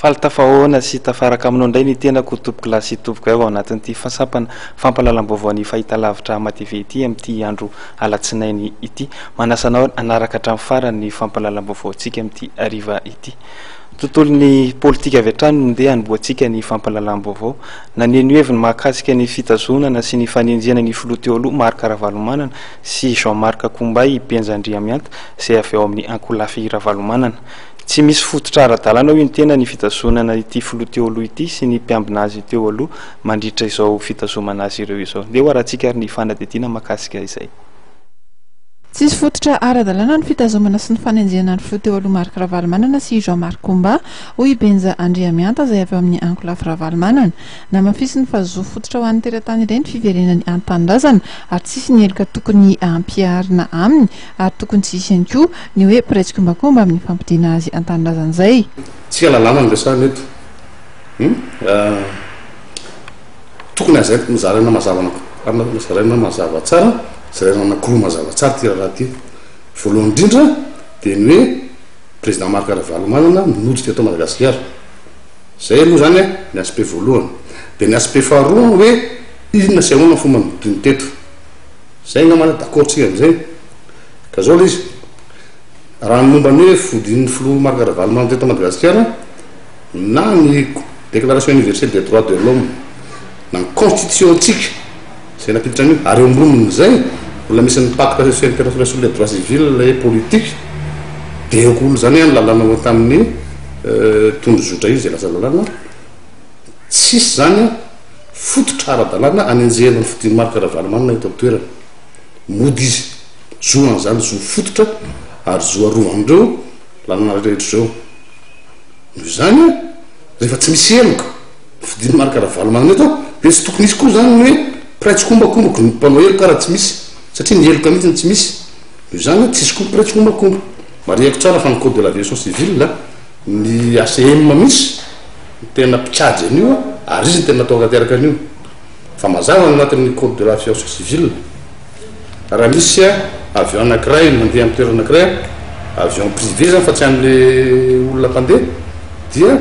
faly tafahoana sy tafaraka aminao indray ny tenako tompoko lasy tompoko ao anatin'ity fahasampana fampalalam-baovao ny fahitalavitra matv ity amin'ity andro alatsinainy ity manasanao anaraka hatramin'ny farany ny fampalalam-baovaontsika amin'ity ariva ity tontolon'ny politika avy hatrany nondeha anomboantsika ny fampalalam-baovao naneno heviny mahakasika ny fitazonana sy ny fanenjena ny filoha teo aloha Marc Ravalomanana sy Jean-Marc Kombay Benjandriamianta izay avy ao amin'ny Ankolafy Ravalomanana. Tsy misy fototra ara-dalàna io ny tena ny fitazonana ity filoha teo aloha ity sy ny mpiambina azy teo aloha mandritra izao fitazomana azy ireo izao. Dia hoarantsika ary ny fanadidina mahakasika izay. Tsisy fototra ara-dalàna ny fitazomana sy ny fanenjena ny filoha teo aloha Marc Ravalomanana sy Jean-Marc Kombay hoy Benjandriamianta izay avy amin'ny Ankolafy Ravalomanana. Namafisy ny fahazoa fototra ho an'ny teratany ireny fiverenany an-tanindrazana ary tsisy ny heloka tokony ampiarina aminy ary tokony tsisy ihany koa ny hoe piraitsy-kombakomba amin'ny fampidiana azy an-tanindrazana izay. Tsika lalàna ny resahana eto. Tokony azay zaraina mazava tsara zaraina anankiroa mazava tsara ty raha ty. Voalohany indrindra dia ny hoe président Marc Ravalomanana noditra eto Madagasikara. Zay aloha zany ny aspect voalohany. Dia ny aspect faharoa hoe inona sy ahoana fomba nodiny teto. Zay namana d'accord tsika amin'izay. Ka zao izy raha ny momba ny hoe fodin'ny filoha Marc Ravalomanana teto Madagasikara na ny déclaration universelle des droits de l'homme na ny constitution tsika zay napiditra an'io ary omroniny zay mbola misy ny pacte international sur les droits civils et politiques dia olo zany any lalàna tamin'ny tondrozotra izy zay lasa lalàna tsisy zany fototra ara-dalàna anenjehana ny fodin'ny Marc Ravalomanana eto toerana mody izy zoana zany zo fototra ary zo arovan'ireo lalàna rehetra zao noho zany rehefa tsy misy heloka fodin'ny Marc Ravalomanana eto dia tsy tokony misy koa zany hoe piraitsy-kombakombako ny mpanao heloka raha tsy misy satria ny heloka mihitsy tsy misy noho zany tsisy koa piraitsy-kombakomba mariako tsara fa ny code de l'aviation civile ny ACM misy tena mpikajy an'io ary izy ny tena natao tanteraka an'io fa mazava ny anatin'ny code de l'aviation civile raha misy avion anankiray mandeha amin'ny toerana anankiray avion privé zany fa tsy an'le olona mpandeha dia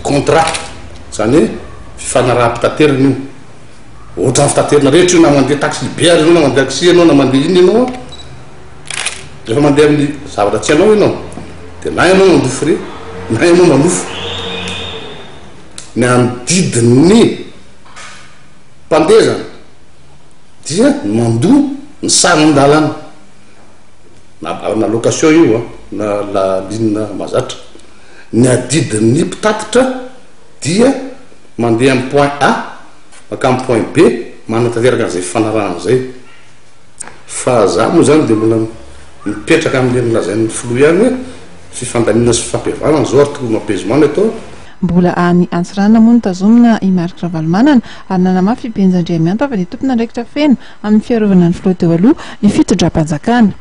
contrat zany hoe fifanaraha-pitaterana io ohatra fitaterana rehetra io na mandeha taxi be ary ianao na mandeha taxi ianao na mandeha iny ianao rehefa mandeha amin'ny zavatra tsy anao ianao dia na ianao mandofo re na ianao manofo ny amdidin'ny mpandeha zany dia mandoa ny sarin-dalàna na location io na la ligne mazatra ny adidin'ny mpitatitra dia mandeha amin'ny point A maka amin'ny point B manatanteraka an'izay fifanarahana zay fa za moa zany dia mbola mipetraka amin'le milazain'ny filoha ihany hoe fifandaniana sy fifampihavanana zao ary tokony apaisement atao. Mbola any antsirana moa nitazomina i Marc Ravalomanana ary nanamafy Benjandriamianta fa ny tompona andraikitra feno amin'ny fiarovana ny filoha teo aloha ny fitondram-panjakana.